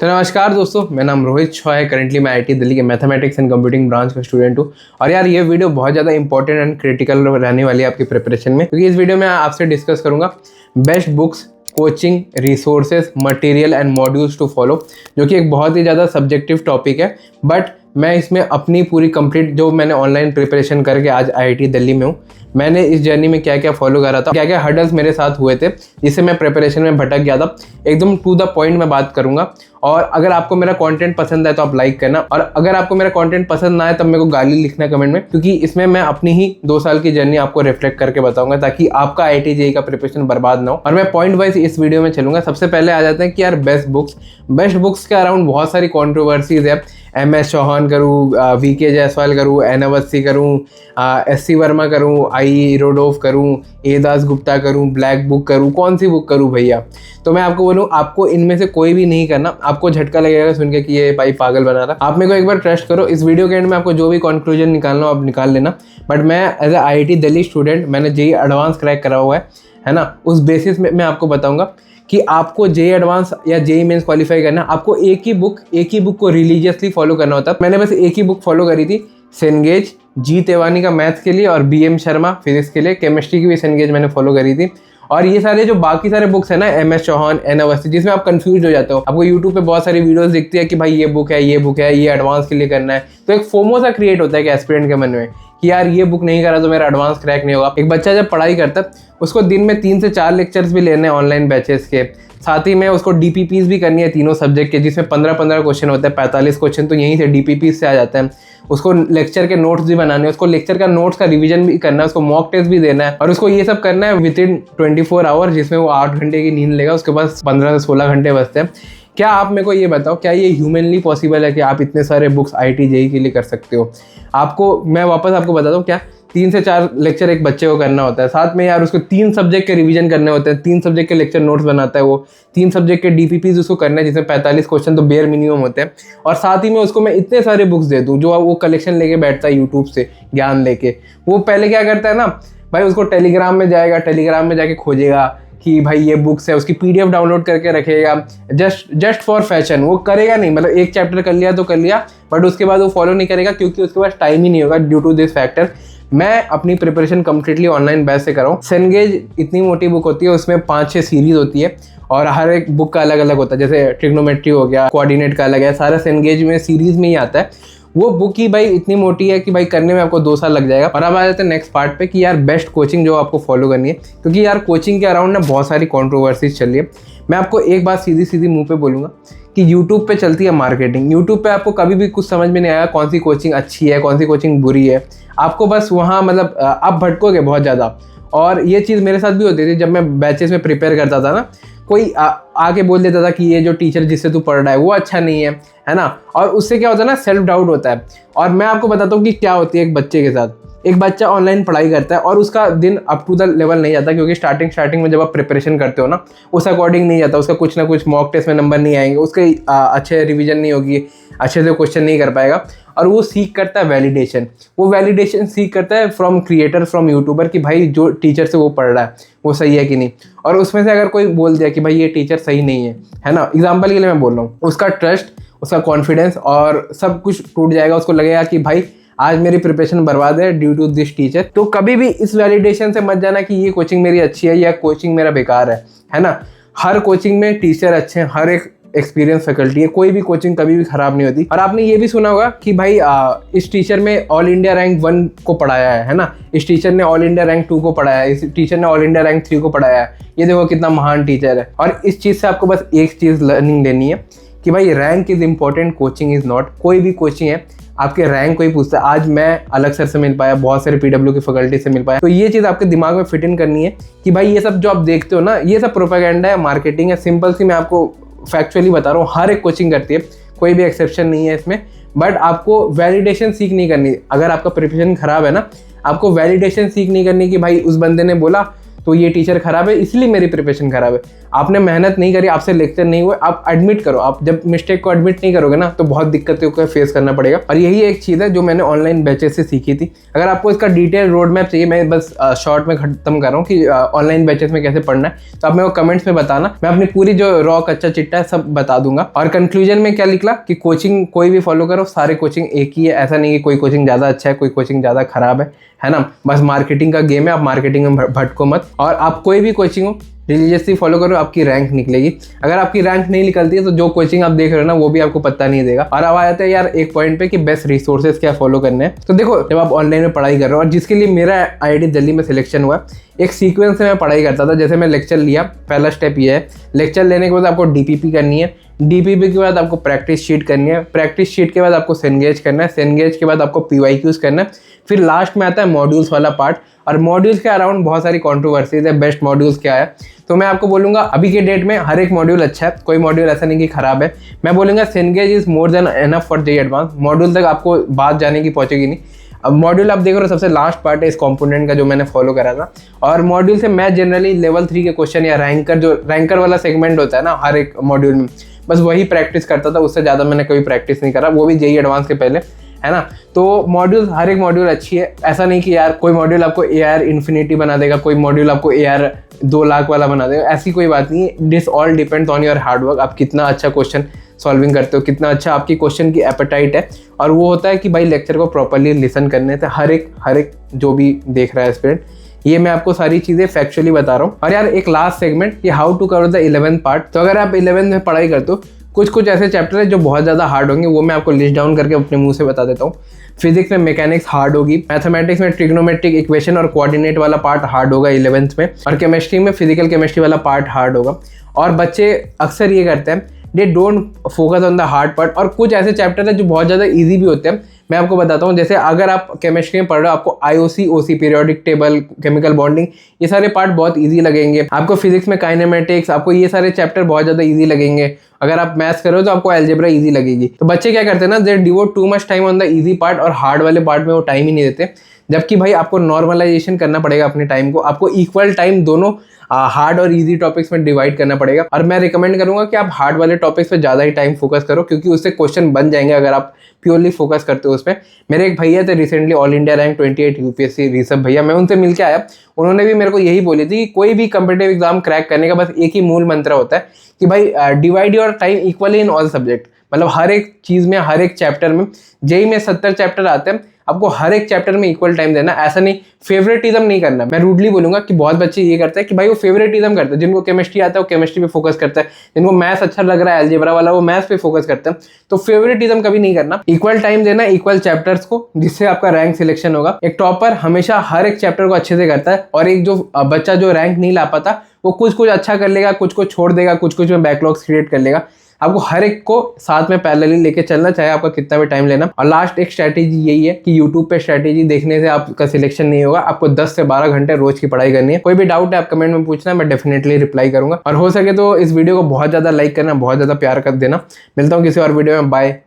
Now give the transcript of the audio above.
तो नमस्कार दोस्तों, मेरा नाम रोहित शॉ है। करेंटली मैं आईआईटी दिल्ली के मैथमेटिक्स एंड कंप्यूटिंग ब्रांच का स्टूडेंट हूँ। और यार ये वीडियो बहुत ज़्यादा इंपॉर्टेंट एंड क्रिटिकल रहने वाली है आपकी प्रिपरेशन में, क्योंकि इस वीडियो में आपसे डिस्कस करूँगा best books, coaching, resources, material and modules to follow, जो कि एक बहुत ही ज़्यादा सब्जेक्टिव टॉपिक है। बट मैं इसमें अपनी पूरी कंप्लीट जो मैंने ऑनलाइन प्रिपरेशन करके आज आईआईटी दिल्ली में हूँ, मैंने इस जर्नी में क्या क्या फॉलो करा था, क्या क्या हर्डल्स मेरे साथ हुए थे जिससे मैं प्रिपरेशन में भटक गया था, एकदम टू द पॉइंट मैं बात करूंगा। और अगर आपको मेरा कंटेंट पसंद है तो आप लाइक करना, और अगर आपको मेरा कंटेंट पसंद ना आए तब मेरे को गाली लिखना कमेंट में, क्योंकि इसमें मैं अपनी ही 2 साल की जर्नी आपको रिफ्लेक्ट करके बताऊंगा ताकि आपका आईआईटी जेईई का प्रिपरेशन बर्बाद ना हो। और मैं पॉइंट वाइज इस वीडियो में चलूंगा। सबसे पहले आ जाते हैं कि यार बेस्ट बुक्स के अराउंड बहुत सारी कॉन्ट्रोवर्सीज है। MS चौहान करूँ, VK जायसवाल करूँ, N अवस्थी करूँ, SC वर्मा करूँ, I रोडोफ करूँ, A दास गुप्ता करूँ, ब्लैक बुक करूँ, कौन सी बुक करूँ भैया? तो मैं आपको बोलूँ, आपको इनमें से कोई भी नहीं करना। आपको झटका लगेगा सुन के कि ये भाई पागल बना रहा। आप मेरे को एक बार ट्रस्ट करो, इस वीडियो के एंड में आपको जो भी कंक्लूजन निकालना हो आप निकाल लेना। बट मैं as a IIT Delhi student, मैंने जेईई एडवांस क्रैक करा हुआ है ना, उस बेसिस में मैं आपको बताऊंगा कि आपको जेईई एडवांस या जेईई मेंस क्वालिफाई करना, आपको एक ही बुक को रिलीजियसली फॉलो करना होता है। मैंने बस एक ही बुक फॉलो करी थी, सेनगेज, जी तेवानी का मैथ्स के लिए और BM शर्मा फिजिक्स के लिए। केमिस्ट्री की भी सेनगेज मैंने फॉलो करी थी। और ये सारे जो बाकी सारे बुक्स है ना, MS चौहान, N अवस्थी, जिसमें आप कंफ्यूज हो जाते हो। आपको यूट्यूब पे बहुत सारी वीडियोस दिखती है कि भाई ये बुक है, ये एडवांस के लिए करना है, तो एक फोमो सा क्रिएट होता है कि एस्पिरेंट के मन में कि यार ये बुक नहीं करा तो मेरा एडवांस क्रैक नहीं होगा। एक बच्चा जब पढ़ाई करता है उसको दिन में 3 से 4 लेक्चर्स भी लेने हैं ऑनलाइन बैचेस के, साथ ही में उसको DPPs भी करनी है तीनों सब्जेक्ट के, जिसमें 15-15 क्वेश्चन होते हैं। 45 क्वेश्चन तो यहीं से DPPs से आ जाते हैं। उसको लेक्चर के नोट्स भी बनाने हैं, उसको लेक्चर का नोट्स का रिवीजन भी करना है, उसको मॉक टेस्ट भी देना है, और उसको ये सब करना है विद इन 24 आवर, जिसमें वो 8 घंटे की नींद लेगा। उसके पास 15 से 16 घंटे बचते हैं। क्या आप मेरे को ये बताओ, क्या ये ह्यूमनली पॉसिबल है कि आप इतने सारे बुक्स आईआईटी जेईई के लिए कर सकते हो? मैं वापस आपको बताता हूँ, क्या 3 से 4 लेक्चर एक बच्चे को करना होता है, साथ में यार उसको 3 सब्जेक्ट के रिवीजन करने होते हैं, 3 सब्जेक्ट के लेक्चर नोट्स बनाता है वो, 3 सब्जेक्ट के DPPs उसको करना है, जिसमें 45 क्वेश्चन तो बेयर मिनिमम होते हैं। और साथ ही में उसको मैं इतने सारे बुक्स दे दूँ जो वो कलेक्शन लेके बैठता है यूट्यूब से ज्ञान लेके। वो पहले क्या करता है ना भाई, उसको टेलीग्राम में जाके खोजेगा कि भाई ये बुक्स है, उसकी PDF डाउनलोड करके रखेगा जस्ट फॉर फैशन। वो करेगा नहीं, मतलब एक चैप्टर कर लिया तो कर लिया, बट उसके बाद वो फॉलो नहीं करेगा क्योंकि उसके पास टाइम ही नहीं होगा ड्यू टू दिस फैक्टर। मैं अपनी प्रिपरेशन कंप्लीटली ऑनलाइन बैच से कराऊँ। सेनगेज इतनी मोटी बुक होती है, उसमें 5-6 सीरीज होती है और हर एक बुक का अलग अलग होता है। जैसे ट्रिग्नोमेट्री हो गया, कोऑर्डिनेट का अलग है, सारा सेनगेज में सीरीज में ही आता है। वो बुक ही भाई इतनी मोटी है कि भाई करने में आपको 2 साल लग जाएगा। और अब आ जाते हैं नेक्स्ट पार्ट पे कि यार बेस्ट कोचिंग जो आपको फॉलो करनी है, क्योंकि यार कोचिंग के अराउंड ना बहुत सारी कॉन्ट्रोवर्सीज चल रही है। मैं आपको एक बात सीधी मुंह पे बोलूँगा कि यूट्यूब पे चलती है मार्केटिंग। यूट्यूब पे आपको कभी भी कुछ समझ में नहीं आएगा कौन सी कोचिंग अच्छी है, कौन सी कोचिंग बुरी है। आपको बस वहाँ मतलब आप भटकोगे बहुत ज़्यादा। और ये चीज़ मेरे साथ भी होती थी जब मैं बैचेस में प्रिपेयर करता था ना, कोई आके बोल देता था कि ये जो टीचर जिससे तू पढ़ रहा है वो अच्छा नहीं है ना। और उससे क्या होता है ना, सेल्फ डाउट होता है। और मैं आपको बताता हूँ कि क्या होती है एक बच्चे के साथ। एक बच्चा ऑनलाइन पढ़ाई करता है और उसका दिन अप टू द लेवल नहीं जाता, क्योंकि स्टार्टिंग में जब आप प्रिपरेशन करते हो ना, उस अकॉर्डिंग नहीं जाता। उसका कुछ ना कुछ मॉक टेस्ट में नंबर नहीं आएंगे, उसके अच्छे रिवीजन नहीं होगी, अच्छे से क्वेश्चन नहीं कर पाएगा। और वो सीख करता है वैलिडेशन। वो वैलिडेशन सीख करता है फ्रॉम क्रिएटर, फ्रॉम यूट्यूबर, कि भाई जो टीचर से वो पढ़ रहा है वो सही है कि नहीं। और उसमें से अगर कोई बोल दिया कि भाई ये टीचर सही नहीं है ना, एग्जाम्पल के लिए मैं बोल रहा हूँ, उसका ट्रस्ट, उसका कॉन्फिडेंस और सब कुछ टूट जाएगा। उसको लगेगा कि भाई आज मेरी प्रिपरेशन बर्बाद है ड्यू टू दिस टीचर। तो कभी भी इस वैलिडेशन से मत जाना कि ये कोचिंग मेरी अच्छी है या कोचिंग मेरा बेकार है ना। हर कोचिंग में टीचर अच्छे हैं, हर एक एक्सपीरियंस फैकल्टी है, कोई भी कोचिंग कभी भी खराब नहीं होती। और आपने ये भी सुना होगा कि भाई इस टीचर में ऑल इंडिया रैंक 1 को पढ़ाया है ना, इस टीचर ने ऑल इंडिया रैंक 2 को पढ़ाया है, इस टीचर ने ऑल इंडिया रैंक 3 को पढ़ाया है, ये देखो कितना महान टीचर है। और इस चीज़ से आपको बस एक चीज़ लर्निंग लेनी है कि भाई rank is important, coaching is not. कोई भी कोचिंग है, आपके रैंक कोई पूछता है। आज मैं अलग सर से मिल पाया, बहुत सारे PW की फैकल्टी से मिल पाया। तो ये चीज़ आपके दिमाग में फिट इन करनी है कि भाई ये सब जो आप देखते हो ना, ये सब प्रोपेगेंडा है, मार्केटिंग है। सिंपल सी मैं आपको फैक्चुअली बता रहा हूँ, हर एक कोचिंग करती है, कोई भी एक्सेप्शन नहीं है इसमें। बट आपको वैलिडेशन सीख नहीं करनी। अगर आपका प्रिपरेशन खराब है ना, आपको वैलिडेशन सीख नहीं करनी कि भाई उस बंदे ने बोला तो ये टीचर खराब है इसलिए मेरी प्रिपरेशन खराब है। आपने मेहनत नहीं करी, आपसे लेक्चर नहीं हुए, आप एडमिट करो। आप जब मिस्टेक को एडमिट नहीं करोगे ना तो बहुत दिक्कतों को फेस करना पड़ेगा। और यही एक चीज़ है जो मैंने ऑनलाइन बैचेस से सीखी थी। अगर आपको इसका डिटेल रोड मैप चाहिए, मैं बस शॉर्ट में खत्म कर रहा हूँ कि ऑनलाइन बैचेस में कैसे पढ़ना है, तो आप मेरे को कमेंट्स में बताना, मैं अपनी पूरी जो रॉ कच्चा चिट्टा है सब बता दूंगा। और कंक्लूजन में क्या निकला कि कोचिंग कोई भी फॉलो करो, सारे कोचिंग एक ही है। ऐसा नहीं कि कोई कोचिंग ज़्यादा अच्छा है, कोई कोचिंग ज़्यादा खराब है ना। बस मार्केटिंग का गेम है, आप मार्केटिंग में भटको मत। और आप कोई भी कोचिंग हो रिलीजियसली फॉलो करो, आपकी रैंक निकलेगी। अगर आपकी रैंक नहीं निकलती है तो जो कोचिंग आप देख रहे हो ना वो भी आपको पता नहीं देगा। और अब आ जाते हैं यार एक पॉइंट पे कि बेस्ट रिसोर्सेज क्या फॉलो करने हैं। तो देखो, जब आप ऑनलाइन में पढ़ाई कर रहे हो, और जिसके लिए मेरा IIT दिल्ली में सिलेक्शन हुआ, एक सीक्वेंस से मैं पढ़ाई करता था। जैसे मैं लेक्चर लिया, पहला स्टेप ये है, लेक्चर लेने के बाद आपको DPP करनी है, DPP के बाद आपको प्रैक्टिस शीट करनी है, प्रैक्टिस शीट के बाद आपको सेनगेज करना है, सेनगेज के बाद आपको PYQs करना है, फिर लास्ट में आता है मॉड्यूल्स वाला पार्ट। और मॉड्यूल्स के अराउंड बहुत सारी कंट्रोवर्सीज है, बेस्ट मॉड्यूल्स क्या है। तो मैं आपको बोलूँगा अभी के डेट में हर एक मॉड्यूल अच्छा है, कोई मॉड्यूल ऐसा नहीं कि खराब है। मैं बोलूँगा Cengage is more than enough for JEE advance. Module तक आपको बात जाने की पहुँचेगी नहीं। अब मॉड्यूल आप देख रहे हो, सबसे लास्ट पार्ट है इस कंपोनेंट का जो मैंने फॉलो करा था। और मॉड्यूल से मैं जनरली लेवल 3 के क्वेश्चन या रैंकर वाला सेगमेंट होता है ना हर एक मॉड्यूल में, बस वही प्रैक्टिस करता था। उससे ज़्यादा मैंने कभी प्रैक्टिस नहीं करा, वो भी JEE एडवांस के पहले, है ना। तो मॉड्यूल, हर एक मॉड्यूल अच्छी है। ऐसा नहीं कि यार कोई मॉड्यूल आपको AR इन्फिनिटी बना देगा, कोई मॉड्यूल आपको AR 2 लाख वाला बना देगा, ऐसी कोई बात नहीं है। This all depends on your hard work. आप कितना अच्छा क्वेश्चन सॉल्विंग करते हो, कितना अच्छा आपकी क्वेश्चन की एपेटाइट है। और वो होता है कि भाई लेक्चर को प्रॉपरली लिसन करने से हर एक जो भी देख रहा है स्टूडेंट, ये मैं आपको सारी चीज़ें फैक्चुअली बता रहा हूँ। और यार एक लास्ट सेगमेंट कि how to cover the 11th part. तो अगर आप 11th में पढ़ाई करते हो, कुछ ऐसे चैप्टर है जो बहुत ज़्यादा हार्ड होंगे, वो मैं आपको लिस्ट डाउन करके अपने मुंह से बता देता हूँ। फिजिक्स में मैकेनिक्स हार्ड होगी, मैथमेटिक्स में ट्रिग्नोमेट्रिक इक्वेशन और कोऑर्डिनेट वाला पार्ट हार्ड होगा 11th में, और केमिस्ट्री में फिजिकल केमिस्ट्री वाला पार्ट हार्ड होगा। और बच्चे अक्सर ये करते हैं, they don't focus on the hard part. और कुछ ऐसे चैप्टर है जो बहुत ज़्यादा ईजी भी होते हैं, मैं आपको बताता हूँ। जैसे अगर आप केमिस्ट्री में पढ़ रहे हो, आपको IOC, OC, periodic table, chemical bonding, ये सारे पार्ट बहुत इजी लगेंगे। आपको फिजिक्स में काइनेमेटिक्स, आपको ये सारे चैप्टर बहुत ज़्यादा इजी लगेंगे। अगर आप मैथ्स करो तो आपको अलजेब्रा इजी लगेगी। तो बच्चे क्या करते हैं ना, they devote too much time on the easy part, और हार्ड वाले पार्ट में वो टाइम ही नहीं देते। जबकि भाई आपको नॉर्मलाइजेशन करना पड़ेगा अपने टाइम को, आपको इक्वल टाइम दोनों हार्ड और इजी टॉपिक्स में डिवाइड करना पड़ेगा। और मैं रिकमेंड करूंगा कि आप हार्ड वाले टॉपिक्स पे ज़्यादा ही टाइम फोकस करो, क्योंकि उससे क्वेश्चन बन जाएंगे अगर आप प्योरली फोकस करते हो उस पर। मेरे एक भैया थे recently, all India rank 28 UPSC Rishabh भैया, मैं उनसे मिलकर आया। उन्होंने भी मेरे को यही बोली थी कि कोई भी कंपिटेटिव एग्जाम क्रैक करने का बस एक ही मूल मंत्र होता है कि भाई divide your time equally in all subject. मतलब हर एक चीज़ में, हर एक चैप्टर में, JEE में 70 चैप्टर आते हैं, आपको हर एक चैप्टर में इक्वल टाइम देना। ऐसा नहीं, फेवरेटिज्म नहीं करना। मैं रूडली बोलूंगा कि बहुत बच्चे ये करते हैं कि भाई वो फेवरेटिज्म करते हैं। जिनको केमिस्ट्री आता है वो केमिस्ट्री पे फोकस करता है, जिनको मैथ्स अच्छा लग रहा है अलजेब्रा वाला, वो मैथ्स पे फोकस करते हैं। तो फेवरेटिज्म कभी नहीं करना, इक्वल टाइम देना इक्वल चैप्टर्स को, जिससे आपका रैंक सिलेक्शन होगा। एक टॉपर हमेशा हर एक चैप्टर को अच्छे से करता है, और एक जो बच्चा जो रैंक नहीं ला पाता वो कुछ अच्छा कर लेगा, कुछ छोड़ देगा, कुछ में बैकलॉग्स क्रिएट कर लेगा। आपको हर एक को साथ में पैरेलली लेके चलना, चाहे आपका कितना भी टाइम लेना। और लास्ट एक स्ट्रैटेजी यही है कि YouTube पे स्ट्रैटेजी देखने से आपका सिलेक्शन नहीं होगा। आपको 10 से 12 घंटे रोज की पढ़ाई करनी है। कोई भी डाउट है आप कमेंट में पूछना, मैं डेफिनेटली रिप्लाई करूंगा। और हो सके तो इस वीडियो को बहुत ज़्यादा लाइक करना, बहुत ज़्यादा प्यार कर देना। मिलता हूँ किसी और वीडियो में, बाय।